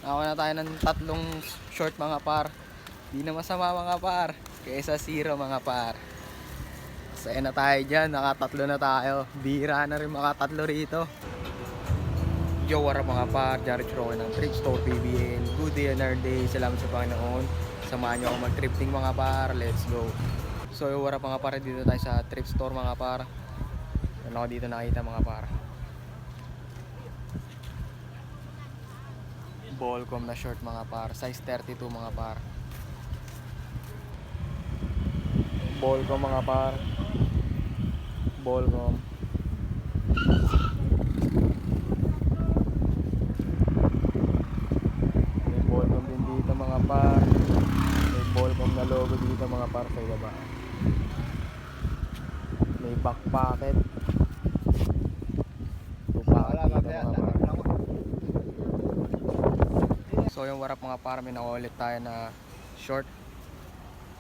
Nakakuha na tayo ng tatlong short mga par. Di na masama mga par. Kaysa 0 mga par. Saya na tayo dyan. Nakatatlo na tayo. Bira na rin makatatlo rito. Yo, what up mga par? Jared Roque ng Trip Store PBL. Good day and our day. Salamat sa Panginoon. Samahan nyo ako mag-tripting mga par. Let's go. So, yo, what up mga par? Dito tayo sa Trip Store mga par. Ano ako dito nakita mga par? Ballcom na short mga par, size 32 mga par. Ballcom mga par. Ballcom. May ballcom din dito mga par. May ballcom na logo dito mga par sa baba. May back pocket. Tupakan dito mga par. So yung warap mga par, may nakulit tayo na short.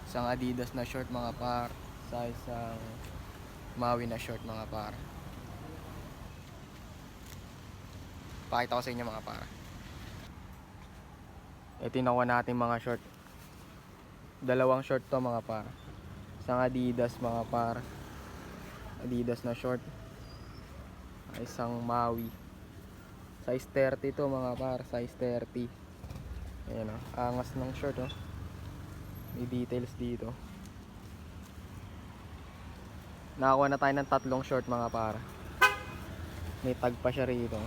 Isang Adidas na short mga par. Sa isang Maui na short mga par. Pakita ko sa inyo mga par. Ito yung nakuha natin mga short. Dalawang short to mga par. Isang Adidas mga par. Adidas na short. Isang Maui. Size 30 to mga par. Size 30. Ayan o, angas ng short o. May details dito. Nakakuha na tayo ng tatlong short mga para. May tag pa siya rito.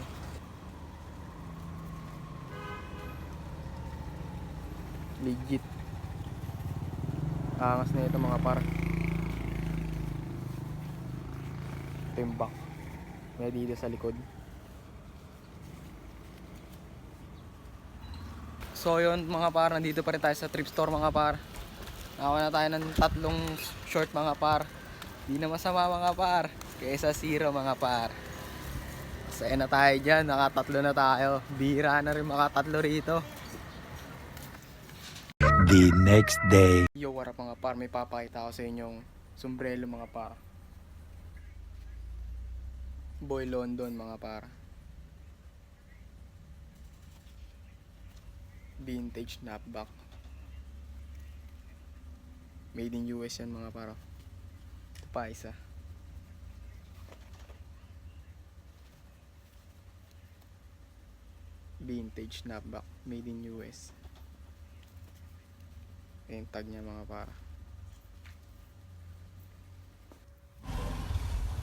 Legit. Angas na ito mga para. Ito yung back. May dito sa likod. So yun mga par, nandito pa rin tayo sa Trip Store mga par. Nakakuha na tayo ng tatlong short mga par. Di na masama mga par. Kaysa 0 mga par. Saya na tayo dyan, nakatatlo na tayo. Bira na rin makatatlo rito. The next day. Yo, what up mga par, may papakita ko sa inyong sombrero mga par. Boy London mga par. Vintage snapback. Made in US yan mga par. Ito pa isa. Vintage snapback. Made in US. Yung tag niya mga par.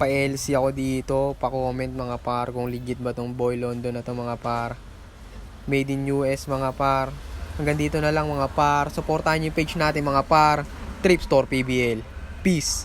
Pa-LC ako dito. Pa-comment mga par kung legit ba tong Boy London na to mga par. Made in US mga par. Hanggang dito na lang mga par. Supportahan niyo yung page natin mga par. Trip Store PBL. Peace.